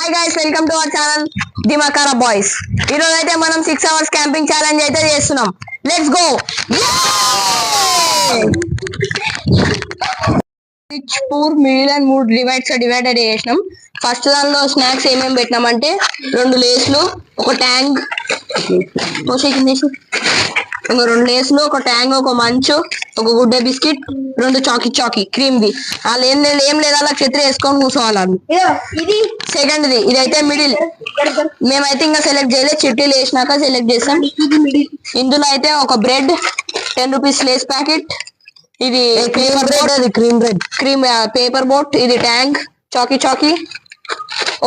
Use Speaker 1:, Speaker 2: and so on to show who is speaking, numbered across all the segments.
Speaker 1: Hi guys, welcome to our channel దిమాకారా boys. ఈ రోజు అయితే మనం 6 hours క్యాంపింగ్ ఛాలెంజ్ అయితే చేస్తున్నాం. Let's go. Rich, poor, middle and 3 divided చేసినాం. ఫస్ట్ దానిలో స్నాక్స్ ఏమేమి పెట్టినామంటే 2 లేస్లు, ఒక ట్యాంక్, ఇంకా 2 లేస్లు, ఒక ట్యాంక్, ఒక మంచు, ఒక గుడ్డే బిస్కెట్, 2 చాకీ క్రీమ్ ది. వాళ్ళు ఏం లేదా అలా ఛత్రి వేసుకొని కూర్చోవాలి. ఇది సెకండ్ది. ఇదైతే మిడిల్. మేమైతే ఇంకా సెలెక్ట్ చేయలేదు, చిట్టీలు వేసినాక సెలెక్ట్ చేసాం. ఇందులో అయితే ఒక బ్రెడ్, 10 rupees లేస్ ప్యాకెట్, ఇది క్రీమ్ పేపర్ బోట్, ఇది ట్యాంక్, చాకీ,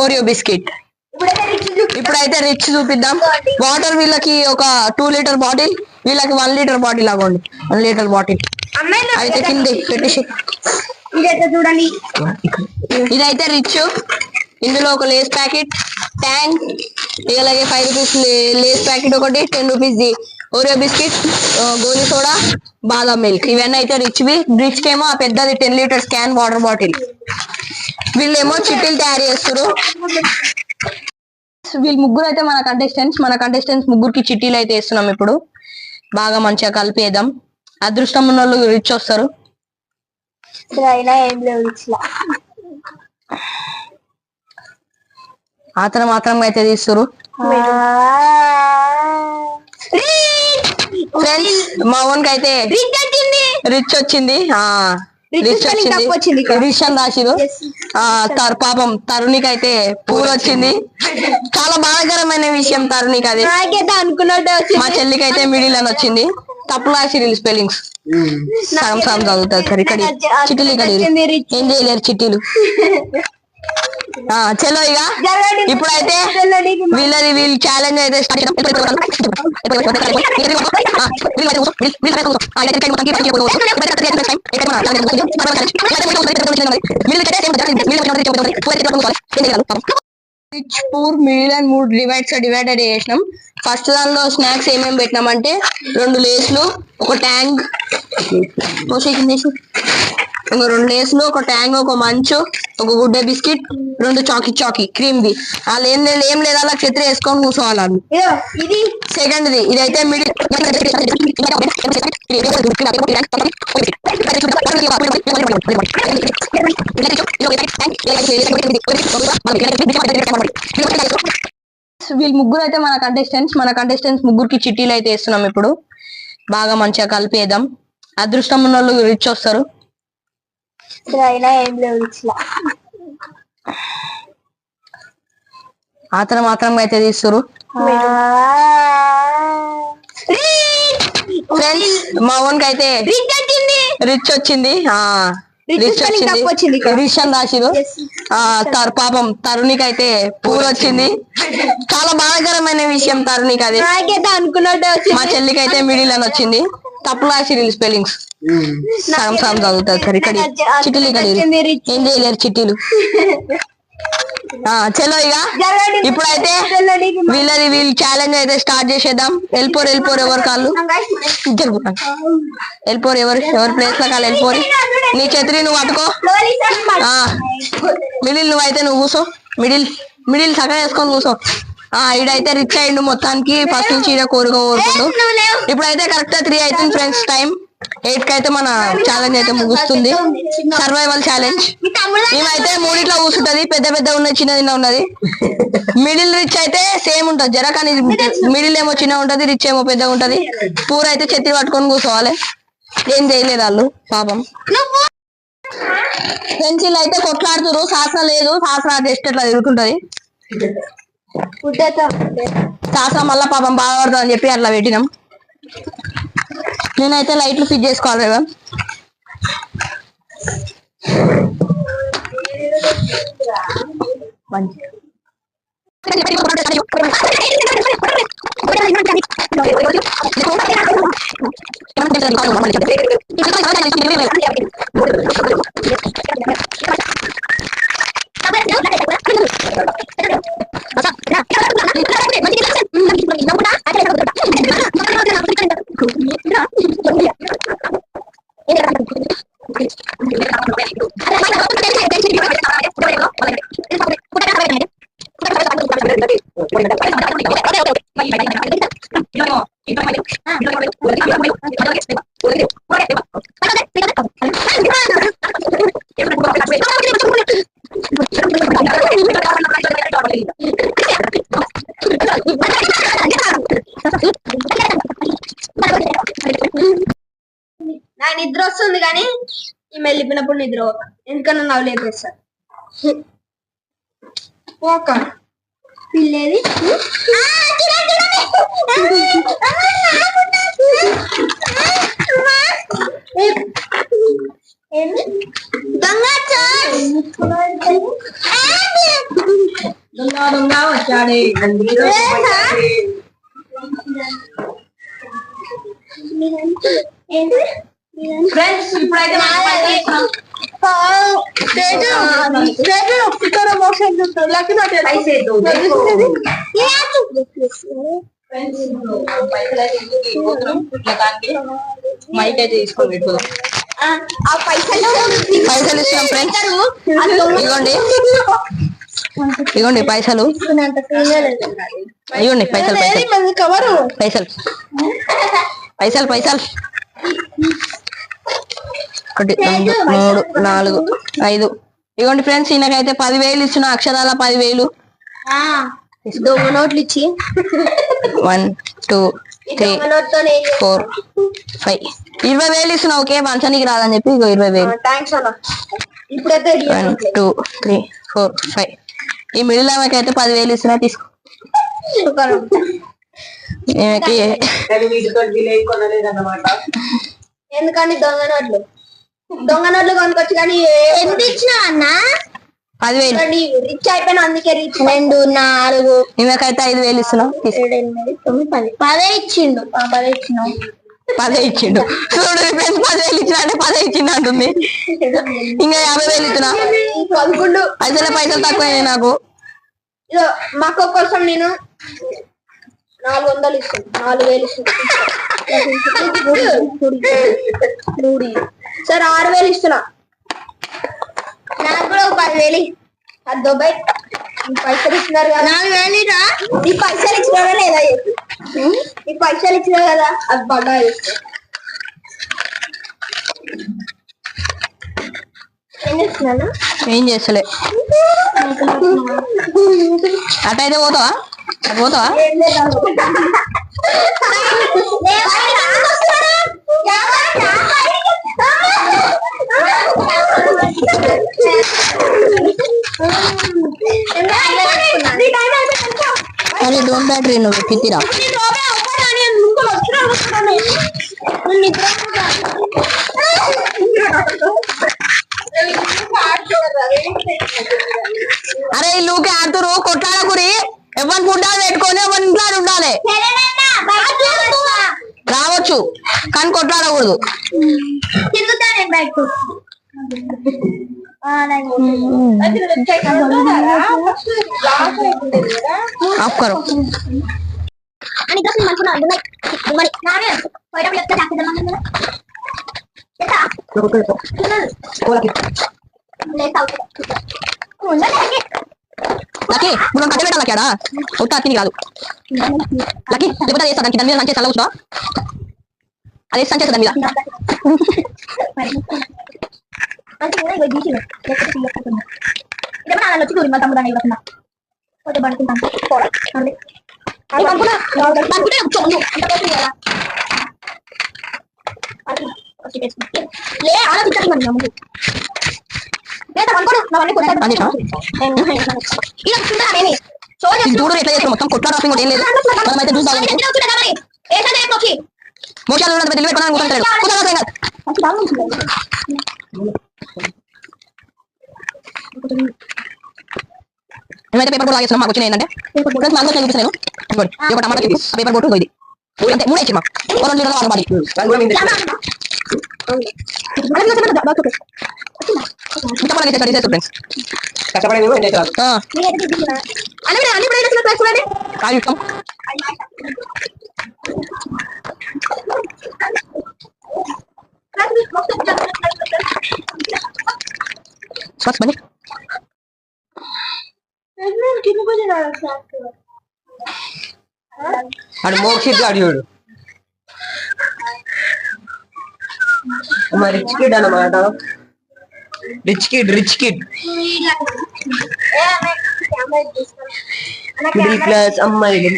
Speaker 1: ఓరియో బిస్కెట్. ఇప్పుడైతే రిచ్ చూపిద్దాం. వాటర్ వీళ్ళకి ఒక 2 liter బాటిల్, వీళ్ళకి 1 liter బాటిల్ లాగండి. 1 liter బాటిల్ అయితే కింద పెట్టేసి చూడండి. ఇదైతే రిచ్. ఇందులో ఒక లేస్ ప్యాకెట్, ట్యాంక్, ఇలాగే 5 rupees లేస్ ప్యాకెట్ ఒకటి, 10 rupees the Oreo biscuit, Goli soda, బాదం మిల్క్. ఇవన్నీ అయితే రిచ్ కేమో ఆ పెద్దది 10 liters క్యాన్ వాటర్ బాటిల్. వీళ్ళేమో చిట్టీలు తయారు చేస్తారు. వీళ్ళు ముగ్గురు అయితే మన కంటెస్టెంట్స్ ముగ్గురికి చిట్టీలు అయితే వేస్తున్నాం. ఇప్పుడు బాగా మంచిగా కలిపేద్దాం. అదృష్టం ఉన్న వాళ్ళు రిచ్ వస్తారు. మాత్రం అయితే తీస్తారు. ఫ్రెండ్స్, మా ఓన్కి అయితే రిచ్ వచ్చింది. రిచ్ అని రాసిరు. పాపం తరుణికి అయితే పూలు వచ్చింది. చాలా బాధాకరమైన విషయం తరుణికి. అది మా చెల్లికి అయితే మిడిల్ అని వచ్చింది. తప్పు రాసిరు స్పెల్లింగ్స్. సగం చదువుతారు సార్. ఇక్కడ చిట్టీలు ఇక్కడ ఏం చేయలేరు చిట్టీలు. చలో ఇక ఇప్పుడైతే వీళ్ళు ఛాలెంజ్ అయితే rich, poor, middle and 3 divided చేసినాం. ఫస్ట్ దానిలో స్నాక్స్ ఏమేమి పెట్టినామంటే 2 లేస్లు, ఒక ట్యాంక్, ఇంకా 2 లేస్లు, ఒక ట్యాంక్, ఒక మంచు, ఒక గుడ్డే బిస్కెట్, 2 చాకీ క్రీమ్ ది. వాళ్ళు ఏం లేదా అలా ఛత్రి వేసుకొని కూర్చోవాలి. ఇది సెకండ్ది. ఇదైతే మిడిల్. వీళ్ళు ముగ్గురు అయితే మన కంటెస్టెంట్స్ ముగ్గురికి చిట్టీలు అయితే వేస్తున్నాం. ఇప్పుడు బాగా మంచిగా కలిపేద్దాం. అదృష్టం ఉన్న వాళ్ళు రిచ్ వస్తారు. మాత్రం అయితే తీస్తారు. ఫ్రెండ్స్, మా ఓన్కి అయితే రిచ్ వచ్చింది. రిచ్ అని రాసిరు. పాపం తరుణికి అయితే పూలు వచ్చింది. చాలా బాధాకరమైన విషయం తరుణికి. అది మా చెల్లికి అయితే మిడిల్ అని వచ్చింది. తప్పు రాసిరు స్పెల్లింగ్స్. సగం చదువుతారు సార్. ఇక్కడ చిట్టీలు ఇక్కడ ఏం చేయలేరు చిట్టీలు. చలో ఇక ఇప్పుడైతే వీళ్ళు ఛాలెంజ్ అయితే స్టార్ట్ చేసేద్దాం. వెళ్ళిపోరు ఎవరు కాళ్ళు వెళ్ళిపోరు. ఎవరి ప్లేస్ లో కాళ్ళు వెళ్ళిపోరు. నీ ఛత్రి నువ్వు పట్టుకో. మిడిల్ నువ్వైతే నువ్వు కూర్చో. మిడిల్ సగం వేసుకొని కూర్చో. ఈడైతే రిచ్ అయ్యిండు మొత్తానికి. ఫస్ట్ నుంచి ఈడ కోరుకుంటూ. ఇప్పుడైతే కరెక్ట్ 3 అవుతుంది ఫ్రెండ్స్. టైం 8 కి అయితే మన ఛాలెంజ్ అయితే ముగుస్తుంది. Survival challenge. మేమైతే 3 కూర్చుంటది. పెద్ద ఉన్నది, చిన్నది ఉన్నది. మిడిల్ రిచ్ అయితే సేమ్ ఉంటది జర, కానీ మిడిల్ ఏమో చిన్న ఉంటది, రిచ్ ఏమో పెద్దగా ఉంటది. పూర అయితే ఛత్రి పట్టుకొని కూర్చోవాలి. ఏం చేయలేదు వాళ్ళు పాపం. ఫ్రెండ్స్, వీళ్ళు అయితే కొట్లాడుతున్నారు. శాస్త్రం లేదు. శాస్త్రం జస్ట్ అట్లా తిరుగుతుంటది. శాస్త్రం మళ్ళా పాపం బాధపడుతుంది అని చెప్పి అట్లా పెట్టినాం. నేనైతే లైట్లు ఫిట్ చేసుకోవాలి కదా. నాకు నిద్ర వస్తుంది కానీ ఈ వెళ్ళిపోయినప్పుడు నిద్ర ఎందుకన్నా నవ్వు లేపేస్తారు ఓక పిల్లేది దొంగ వచ్చాడే ఫ్రెండ్స్ ఇప్పుడైతే మైక్ అయితే తీసుకోండి ఆ పైసలు ఇస్తాం ఫ్రెండ్స్ ఇదిగోండి ఇదిగోండి పైసలు ఇదిగోండి పైసలు పైసలు పైసలు పైసలు 1 2 3 4 5 ఇదిగోండి ఫ్రెండ్స్ ఈయనకైతే 10,000 ఇచ్చిన అక్షరాల 10,000 దొంగ నోట్లు ఇచ్చి 1 2 3 4 5 20,000 ఇస్తున్నా ఓకే మంచానికి రాదని చెప్పి 20,000 ఇప్పుడైతే 1 2 3 4 5 ఈ మిడిల్ ఆమెకైతే 10,000 ఇస్తున్నా తీసుకో ఎందుకండి దొంగ నోట్లు కొనుక్కొచ్చు కానీ ఎంత ఇచ్చినా అన్న 10,000 రిచ్ అయిపోయినా అందుకే రిచ్ 2 4 ఈమెకైతే 5,000 ఇస్తున్నాం 7 8 9 10 ఇచ్చిండు 10 ఇచ్చినాం 10 ఇచ్చిండు చూడు ఫ్రెండ్స్ 10,000 ఇచ్చినా అంటే 10 ఇచ్చిండు అంటుంది ఇంకా 50,000 ఇస్తున్నా 11 పైసలు తక్కువైనాయి నాకు మా కోసం నేను 400 ఇస్తాను 4,000 సార్ 6,000 ఇస్తున్నా నాకు కూడా 10,000 అద్దోబాయ్ పైసలు ఇచ్చినారు కదా 4,000 ఈ పైసలు ఇచ్చినారా లేదా ఈ పైసలు ఇచ్చినా కదా అది బాగా ఏం చేస్తలే అటైతే పోతావా పోతావా అరే డోన్ బ్యాటరీ నువ్వు పిత్తిరా అరే ఇల్లుకి ఆడుతురు కొట్లాడకురి ఎవరి గుడ్డాలు పెట్టుకొని ఎవరి ఇంట్లో ఉండాలి రావచ్చు కానీ కొట్లాడకూడదు ఆఫ్ కరో లక్కీ నువ్వు కట్ట పెట్టాలి లక్కాడా ఉత్తా తిని కాదు లక్కీ లేకపోతే అది వేస్తా దాని మీద మంచిగా చల్ల కూర్చున్నా అది వేస్తాను చేస్తా దాని మీద చూడు ఎట్లా చేస్తాం మొత్తం కొట్లా రాసింగ్ ఏం లేదు మనమైతే చూస్తాం మోసాలు పెళ్లి పెట్టుకున్నాను మేమైతే పేపర్ బోర్డు లాగేస్తున్నాం మాకు వచ్చిన ఏంటంటే మాకు చూపిస్తాను ఒక టమాటా పేపర్ బోర్డు ఇది అంటే 3 ఇచ్చి మాకు 2 లీటర్ల వాటర్ బాడీ అడు మోక్షిద్దు అడిగాడు మా రిచ్ కిడ్ అన్నమాట. రిచ్ కిడ్ మిడిల్ క్లాస్ అమ్మాయిలు.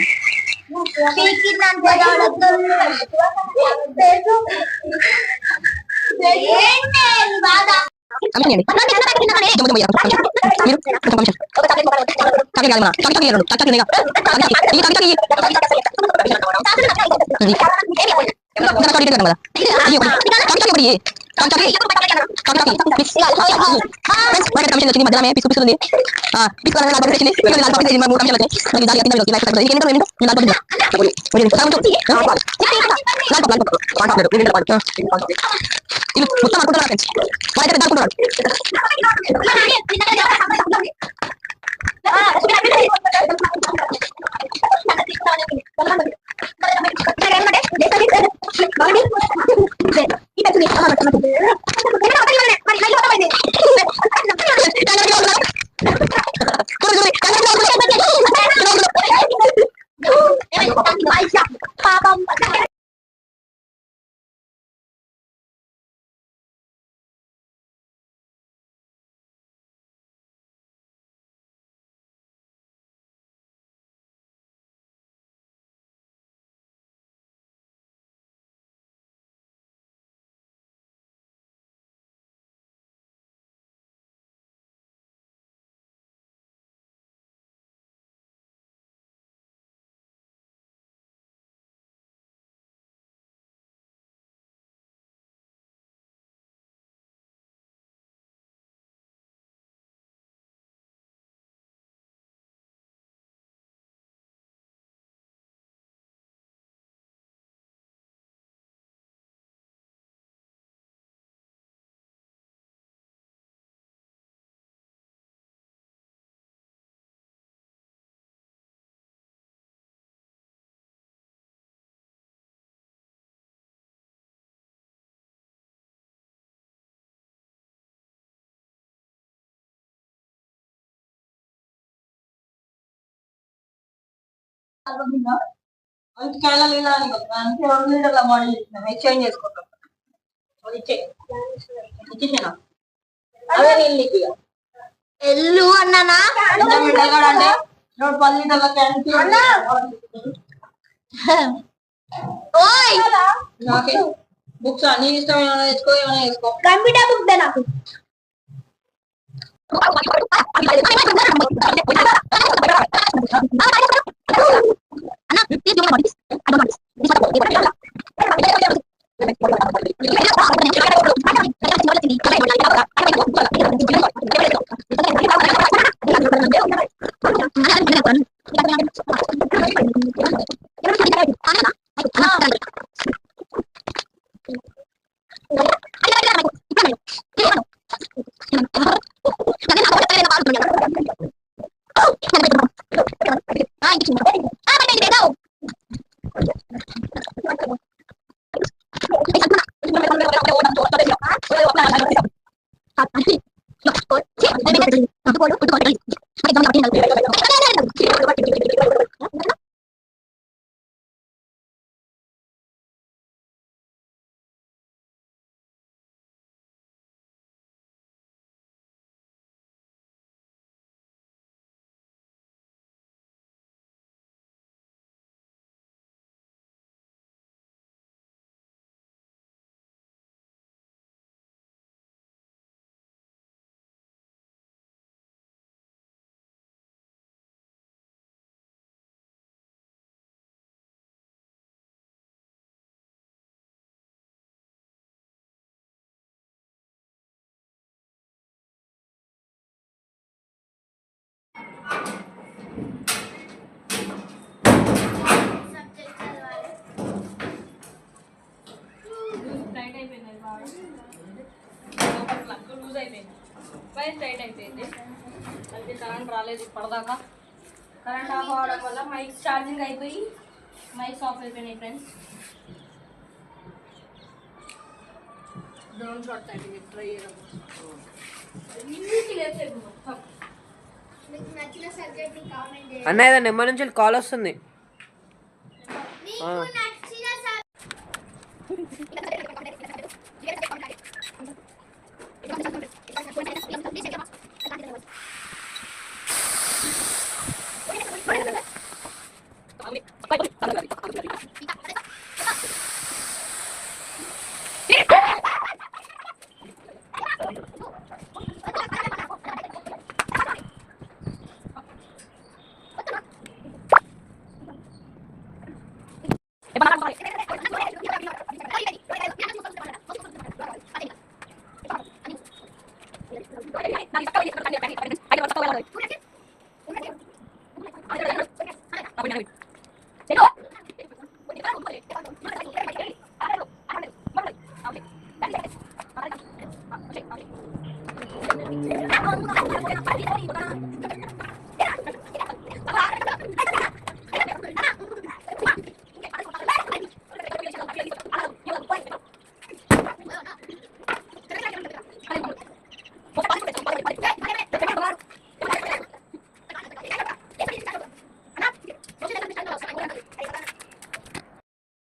Speaker 1: ఎక్స్చేంజ్ చేసుకుంటాం. ఎల్లు అన్నానా బుక్స్ నీ ఇష్టం ఏమైనా వేసుకో ఏమైనా వేసుకో. కంప్యూటర్ బుక్ దే నాకు. లూజ్ అయిపోయింది, పైన టైట్ అయిపోయింది. అయితే కరెంట్ రాలేదు ఇప్పటిదాకా. కరెంట్ ఆఫ్ అవ్వడం వల్ల మైక్ ఛార్జింగ్ అయిపోయి మైక్స్ ఆఫ్ అయిపోయినాయి friends. Drone shot typing try చేయడం
Speaker 2: అన్న ఏదో నెంబర్ నుంచి కాల్ వస్తుంది.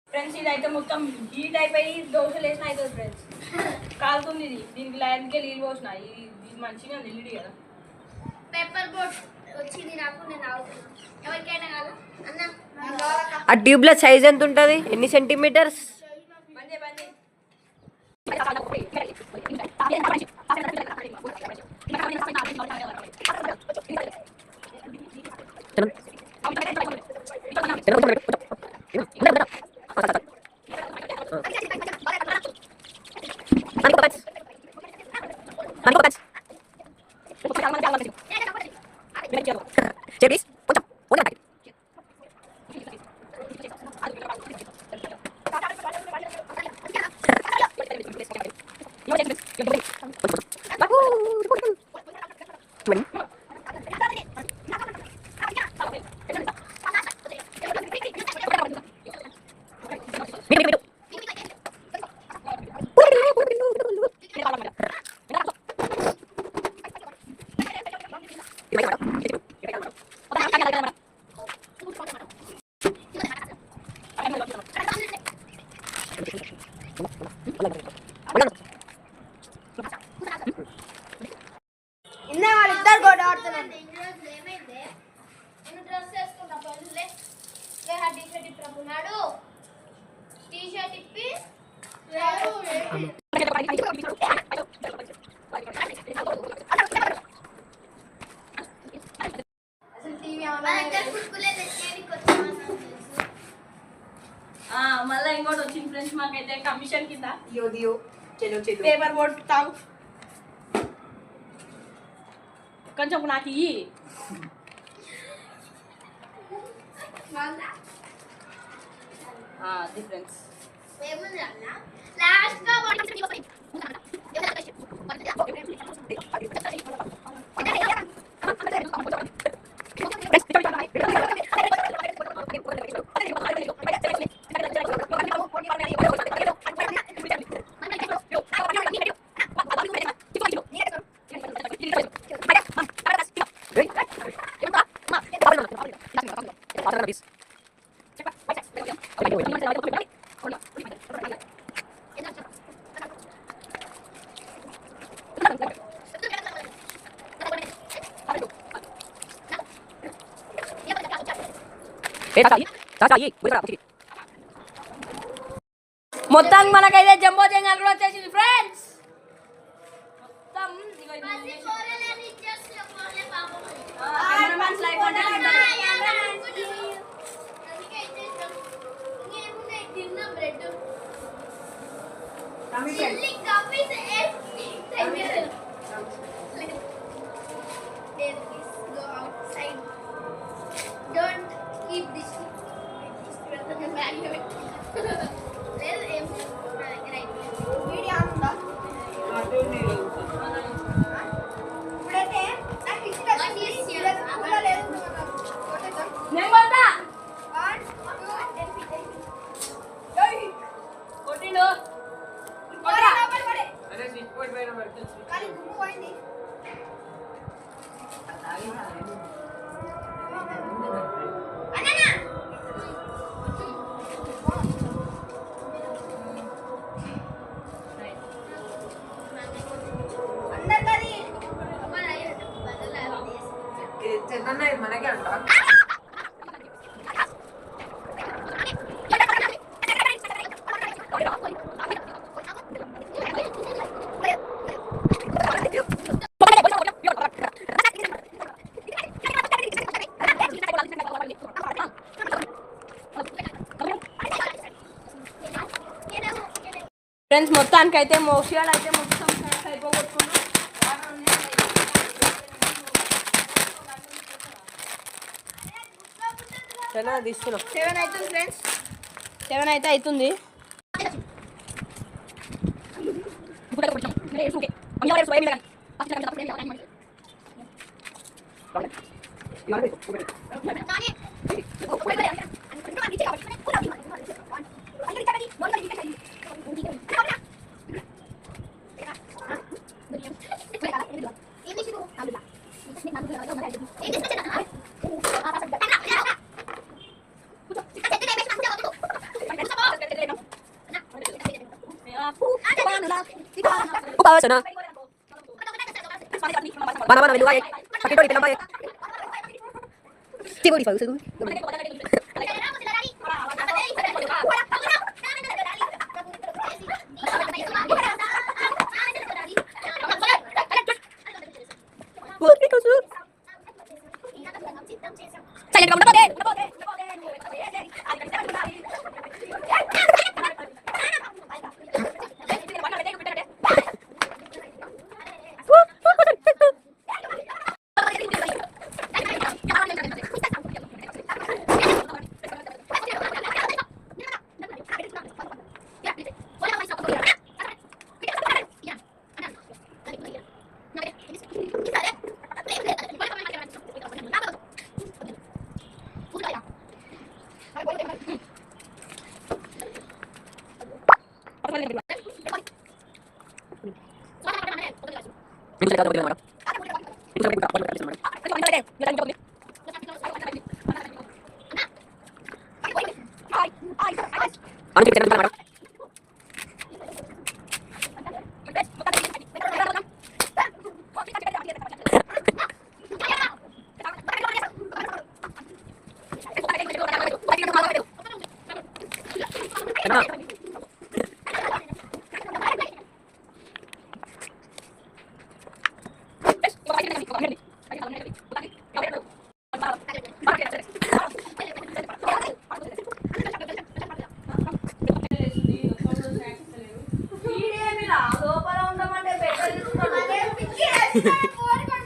Speaker 3: ఫ్రెండ్స్ ఇదైతే మొత్తం హీట్ అయిపోయి దోశలు వేసిన అవుతుంది ఫ్రెండ్స్. కాలుతుంది ఇది. దీనికి లైన్కే నీళ్ళు పోసిన. ఇది మంచిగా నిల్లుడి కదా.
Speaker 4: పేపర్ బోట్ వచ్చింది నాకు, నేను ఆగుతున్నా. ఎవరికైనా కావాలా అన్న?
Speaker 2: ఆ ట్యూబ్ల సైజ్ ఎంత ఉంటుంది? ఎన్ని సెంటీమీటర్స్?
Speaker 3: బందే బందే
Speaker 4: ఇందా వాళ్ళిద్దరు గొడవ ఆడుతున్నారు. ఏమైంది? నేను డ్రెస్ వేసుకుంటా పోలీసులే. టీ షర్ట్ ఇప్పుడున్నాడు. టీ షర్ట్ ఇప్పి
Speaker 3: మళ్ళీ ఇంకోటి వచ్చింది ఫ్రెండ్స్ మాకైతే కమిషన్ కింద పేపర్ బోట్ తాగు. కొంచెం నాకు ఇయ్యి. అది ఫ్రెండ్స్
Speaker 4: లాస్ట్
Speaker 3: మొత్తానికి మనకైతే జంబో జంగాలు కూడా వచ్చేసింది ఫ్రెండ్స్. మొత్తం
Speaker 4: Don't keep this.
Speaker 2: ఏందన్నా ఇది మనకే అంట
Speaker 3: ఫ్రెండ్స్ మొత్తానికి అయితే మోషియాలు అయితే మొత్తం అయిపోగొట్టుకున్నాం.
Speaker 2: తీసుకున్నాం
Speaker 3: 7 అవుతుంది ఫ్రెండ్స్, 7 అయితే అవుతుంది.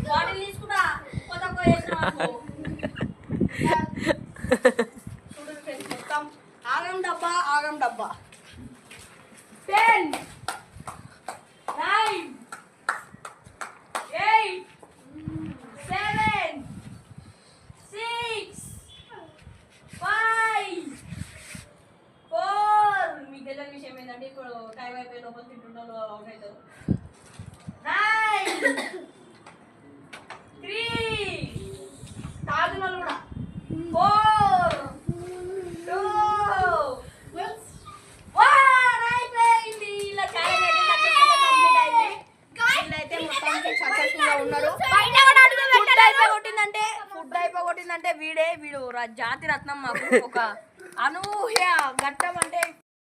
Speaker 3: బాటిల్ తీసుకున్నా కొత్త చూడండి ఫ్రెండ్స్, మొత్తం ఆగం డబ్బా 10 9 8 7 6 5 4 మీకు తెలియని విషయం ఏంటంటే ఇప్పుడు టైం అయిపోయి లోపల తింటున్న అవుట్ అవుతారు. 9 3 తాగుతున్నారు కూడా 4 2 1 అయిపోయింది. ఇలా ఛాలెంజ్ అయితే సక్సెస్ఫుల్ కంప్లీట్ అయింది. వీళ్ళైతే మొత్తానికి సక్సెస్ఫుల్ గా ఉన్నారు. ఫుడ్ అయిపోగొట్టిందంటే వీడు జాతి రత్నం. మాకు ఒక అనూహ్య ఘట్టం అంటే